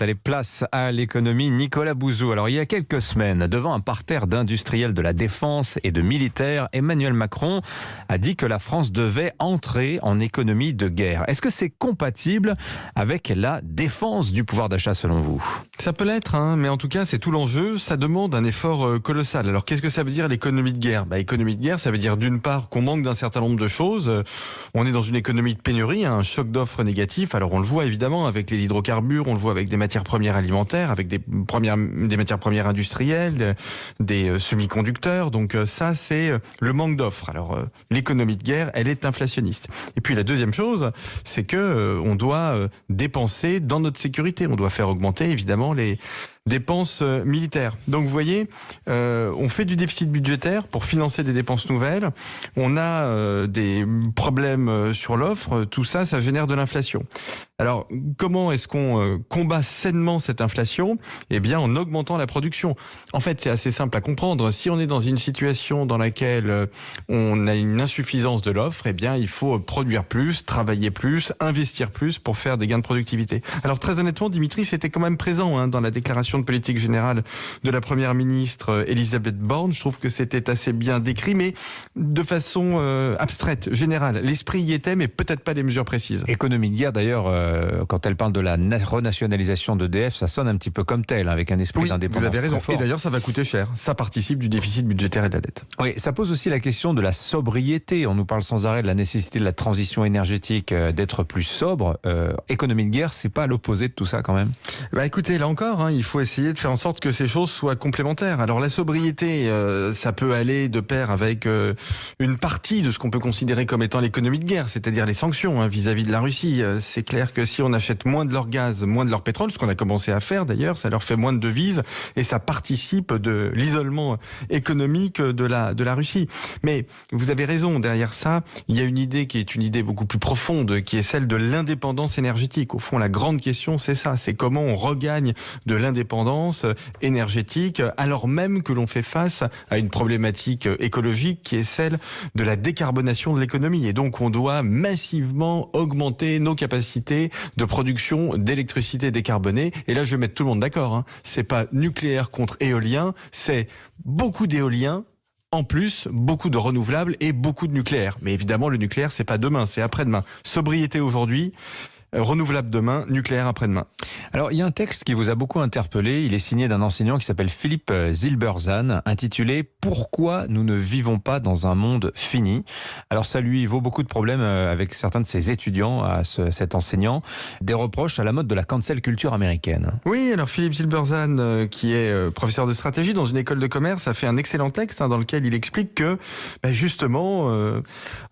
Allez, place à l'économie. Nicolas Bouzou. Alors, il y a quelques semaines, devant un parterre d'industriels de la défense et de militaires, Emmanuel Macron a dit que la France devait entrer en économie de guerre. Est-ce que c'est compatible avec la défense du pouvoir d'achat selon vous ? Ça peut l'être, mais en tout cas, c'est tout l'enjeu. Ça demande un effort colossal. Alors, qu'est-ce que ça veut dire l'économie de guerre ? Économie de guerre, ça veut dire d'une part qu'on manque d'un certain nombre de choses. On est dans une économie de pénurie, un choc d'offres négatif. Alors, on le voit évidemment avec les hydrocarbures, on le voit avec des matières premières alimentaires, avec des matières premières industrielles, des semi-conducteurs. Donc ça, c'est le manque d'offres. Alors l'économie de guerre, elle est inflationniste. Et puis la deuxième chose, c'est que on doit dépenser dans notre sécurité. On doit faire augmenter évidemment les dépenses militaires. Donc vous voyez, on fait du déficit budgétaire pour financer des dépenses nouvelles. On a des problèmes sur l'offre. Tout ça, ça génère de l'inflation. Alors, comment est-ce qu'on combat sainement cette inflation ? Eh bien, en augmentant la production. En fait, c'est assez simple à comprendre. Si on est dans une situation dans laquelle on a une insuffisance de l'offre, eh bien, il faut produire plus, travailler plus, investir plus pour faire des gains de productivité. Alors, très honnêtement, Dimitri, c'était quand même présent dans la déclaration de politique générale de la première ministre Elisabeth Borne. Je trouve que c'était assez bien décrit, mais de façon abstraite, générale. L'esprit y était, mais peut-être pas les mesures précises. Économie de guerre, d'ailleurs, quand elle parle de la renationalisation d'EDF, ça sonne un petit peu comme tel, avec un esprit d'indépendance. Vous avez raison. Très fort. Et d'ailleurs, ça va coûter cher. Ça participe du déficit budgétaire et de la dette. Oui, ça pose aussi la question de la sobriété. On nous parle sans arrêt de la nécessité de la transition énergétique, d'être plus sobre. Économie de guerre, c'est pas l'opposé de tout ça quand même ? Écoutez, là encore, il faut essayer de faire en sorte que ces choses soient complémentaires. Alors la sobriété, ça peut aller de pair avec une partie de ce qu'on peut considérer comme étant l'économie de guerre, c'est-à-dire les sanctions vis-à-vis de la Russie. C'est clair que si on achète moins de leur gaz, moins de leur pétrole, ce qu'on a commencé à faire d'ailleurs, ça leur fait moins de devises et ça participe de l'isolement économique de la Russie. Mais vous avez raison, derrière ça, il y a une idée qui est une idée beaucoup plus profonde, qui est celle de l'indépendance énergétique. Au fond, la grande question, c'est ça, c'est comment on regagne de l'indépendance énergétique alors même que l'on fait face à une problématique écologique qui est celle de la décarbonation de l'économie. Et donc, on doit massivement augmenter nos capacités de production d'électricité décarbonée. Et là, je vais mettre tout le monde d'accord. C'est pas nucléaire contre éolien, c'est beaucoup d'éolien. En plus, beaucoup de renouvelables et beaucoup de nucléaire. Mais évidemment, le nucléaire, c'est pas demain, c'est après-demain. Sobriété aujourd'hui, renouvelable demain, nucléaire après-demain. Alors, il y a un texte qui vous a beaucoup interpellé. Il est signé d'un enseignant qui s'appelle Philippe Zilberzan, intitulé « Pourquoi nous ne vivons pas dans un monde fini ?» Alors, ça lui vaut beaucoup de problèmes avec certains de ses étudiants, à cet enseignant, des reproches à la mode de la cancel culture américaine. Oui, alors Philippe Zilberzan, qui est professeur de stratégie dans une école de commerce, a fait un excellent texte dans lequel il explique que, justement,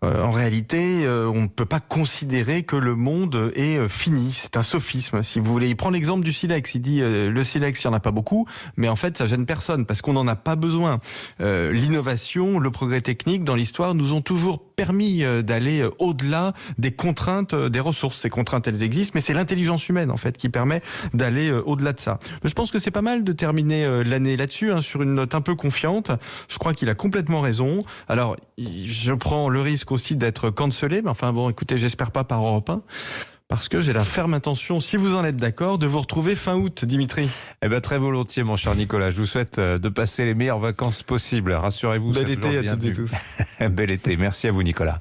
en réalité, on ne peut pas considérer que le monde est fini. C'est un sophisme, si vous voulez. Il prend l'exemple du silex. Il dit le silex, il n'y en a pas beaucoup, mais en fait, ça gêne personne parce qu'on n'en a pas besoin. L'innovation, le progrès technique dans l'histoire nous ont toujours permis d'aller au-delà des contraintes des ressources. Ces contraintes, elles existent, mais c'est l'intelligence humaine, en fait, qui permet d'aller au-delà de ça. Je pense que c'est pas mal de terminer l'année là-dessus, sur une note un peu confiante. Je crois qu'il a complètement raison. Alors, je prends le risque aussi d'être cancelé, mais enfin bon, écoutez, j'espère pas par Europe 1. Parce que j'ai la ferme intention, si vous en êtes d'accord, de vous retrouver fin août, Dimitri. Très volontiers, mon cher Nicolas. Je vous souhaite de passer les meilleures vacances possibles. Rassurez-vous. Bel été à toutes et tous. Bel été. Merci à vous, Nicolas.